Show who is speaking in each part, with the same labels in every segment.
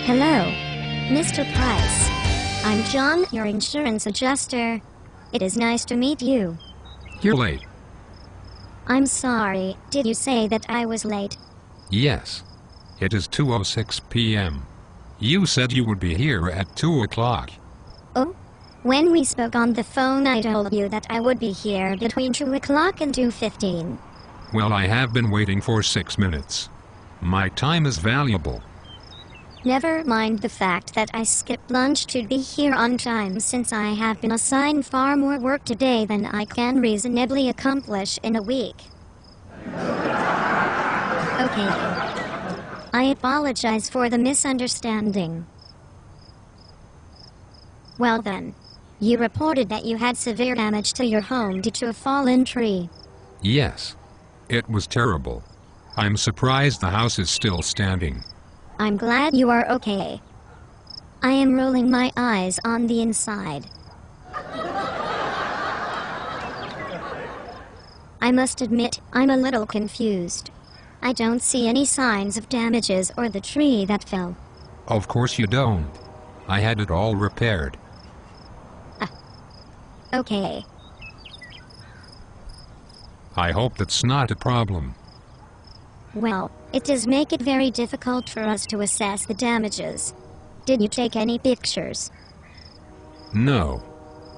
Speaker 1: Hello, Mr. Price. I'm John, your insurance adjuster. It is nice to meet you.
Speaker 2: You're late.
Speaker 1: I'm sorry, did you say that I was late?
Speaker 2: Yes. It is 2:06 p.m. You said you would be here at 2 o'clock.
Speaker 1: Oh? When we spoke on the phone I told you that I would be here between 2 o'clock and 2:15.
Speaker 2: Well, I have been waiting for 6 minutes. My time is valuable.
Speaker 1: Never mind the fact that I skipped lunch to be here on time since I have been assigned far more work today than I can reasonably accomplish in a week. Okay. I apologize for the misunderstanding. Well then, you reported that you had severe damage to your home due to a fallen tree.
Speaker 2: Yes. It was terrible. I'm surprised the house is still standing.
Speaker 1: I'm glad you are okay. I am rolling my eyes on the inside. I must admit, I'm a little confused. I don't see any signs of damages or the tree that fell.
Speaker 2: Of course you don't. I had it all repaired.
Speaker 1: Okay.
Speaker 2: I hope that's not a problem.
Speaker 1: Well, it does make it very difficult for us to assess the damages. Did you take any pictures?
Speaker 2: No.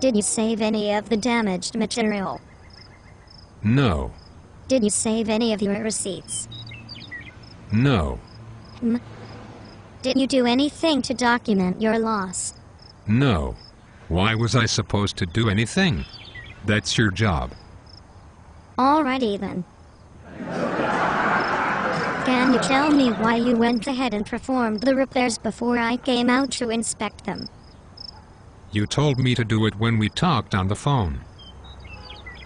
Speaker 1: Did you save any of the damaged material?
Speaker 2: No.
Speaker 1: Did you save any of your receipts?
Speaker 2: No.
Speaker 1: Did you do anything to document your loss?
Speaker 2: No. Why was I supposed to do anything? That's your job.
Speaker 1: Alrighty then. Can you tell me why you went ahead and performed the repairs before I came out to inspect them?
Speaker 2: You told me to do it when we talked on the phone.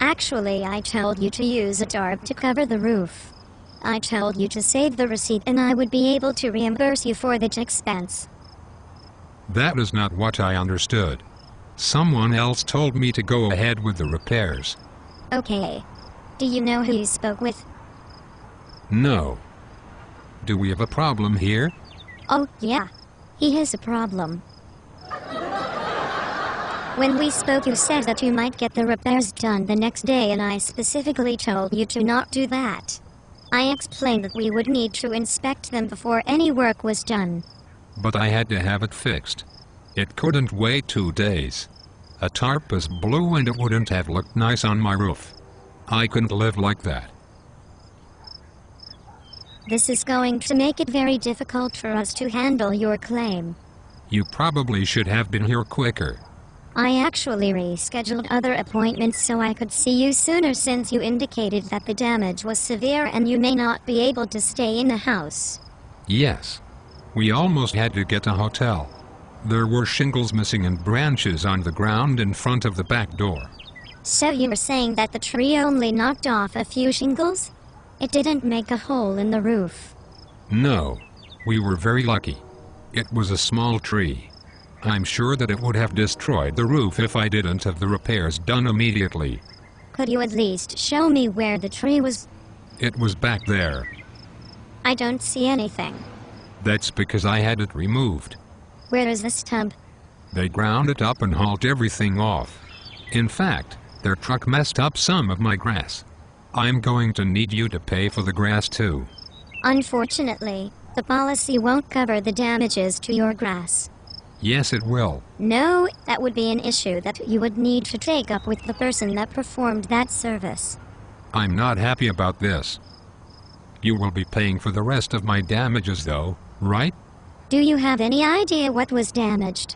Speaker 1: Actually, I told you to use a tarp to cover the roof. I told you to save the receipt and I would be able to reimburse you for that expense.
Speaker 2: That is not what I understood. Someone else told me to go ahead with the repairs.
Speaker 1: Okay. Do you know who you spoke with?
Speaker 2: No. Do we have a problem here?
Speaker 1: Oh, yeah. He has a problem. When we spoke, you said that you might get the repairs done the next day, and I specifically told you to not do that. I explained that we would need to inspect them before any work was done.
Speaker 2: But I had to have it fixed. It couldn't wait 2 days. A tarp is blue and it wouldn't have looked nice on my roof. I couldn't live like that.
Speaker 1: This is going to make it very difficult for us to handle your claim.
Speaker 2: You probably should have been here quicker.
Speaker 1: I actually rescheduled other appointments so I could see you sooner since you indicated that the damage was severe and you may not be able to stay in the house.
Speaker 2: Yes. We almost had to get a hotel. There were shingles missing and branches on the ground in front of the back door.
Speaker 1: So you were saying that the tree only knocked off a few shingles? It didn't make a hole in the roof.
Speaker 2: No. We were very lucky. It was a small tree. I'm sure that it would have destroyed the roof if I didn't have the repairs done immediately.
Speaker 1: Could you at least show me where the tree was?
Speaker 2: It was back there.
Speaker 1: I don't see anything.
Speaker 2: That's because I had it removed.
Speaker 1: Where is the stump?
Speaker 2: They ground it up and hauled everything off. In fact, their truck messed up some of my grass. I'm going to need you to pay for the grass too.
Speaker 1: Unfortunately, the policy won't cover the damages to your grass.
Speaker 2: Yes, it will.
Speaker 1: No, that would be an issue that you would need to take up with the person that performed that service.
Speaker 2: I'm not happy about this. You will be paying for the rest of my damages though, right?
Speaker 1: Do you have any idea what was damaged?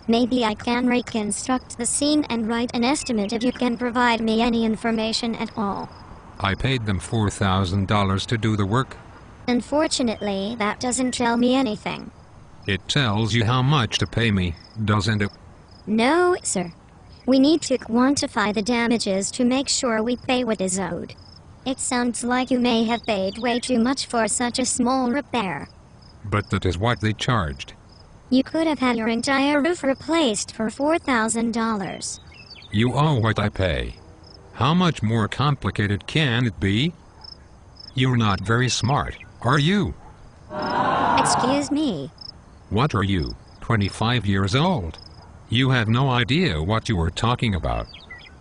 Speaker 1: Maybe I can reconstruct the scene and write an estimate if you can provide me any information at all.
Speaker 2: I paid them $4,000 to do the work.
Speaker 1: Unfortunately, that doesn't tell me anything.
Speaker 2: It tells you how much to pay me, doesn't it?
Speaker 1: No, sir. We need to quantify the damages to make sure we pay what is owed. It sounds like you may have paid way too much for such a small repair.
Speaker 2: But that is what they charged.
Speaker 1: You could have had your entire roof replaced for $4,000.
Speaker 2: You owe what I pay. How much more complicated can it be? You're not very smart, are you?
Speaker 1: Excuse me.
Speaker 2: What are you, 25 years old? You have no idea what you are talking about.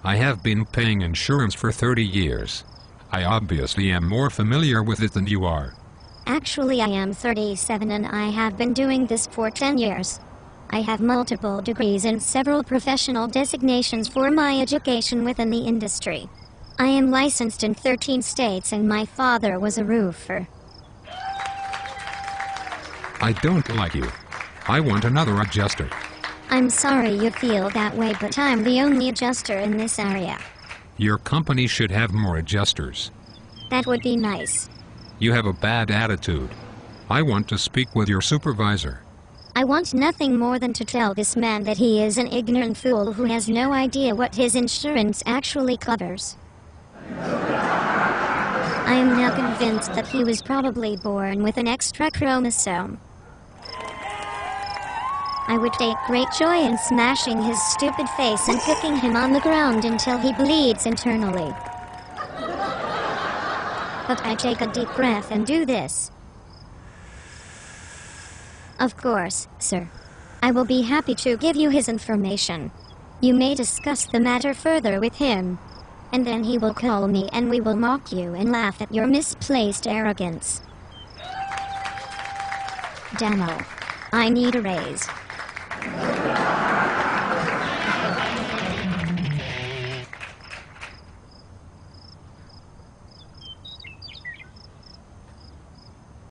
Speaker 2: I have been paying insurance for 30 years. I obviously am more familiar with it than you are.
Speaker 1: Actually, I am 37 and I have been doing this for 10 years. I have multiple degrees and several professional designations for my education within the industry. I am licensed in 13 states and my father was a roofer.
Speaker 2: I don't like you. I want another adjuster.
Speaker 1: I'm sorry you feel that way, but I'm the only adjuster in this area.
Speaker 2: Your company should have more adjusters.
Speaker 1: That would be nice.
Speaker 2: You have a bad attitude. I want to speak with your supervisor.
Speaker 1: I want nothing more than to tell this man that he is an ignorant fool who has no idea what his insurance actually covers. I am now convinced that he was probably born with an extra chromosome. I would take great joy in smashing his stupid face and kicking him on the ground until he bleeds internally. But I take a deep breath and do this. Of course, sir. I will be happy to give you his information. You may discuss the matter further with him. And then he will call me and we will mock you and laugh at your misplaced arrogance. Damo. I need a raise.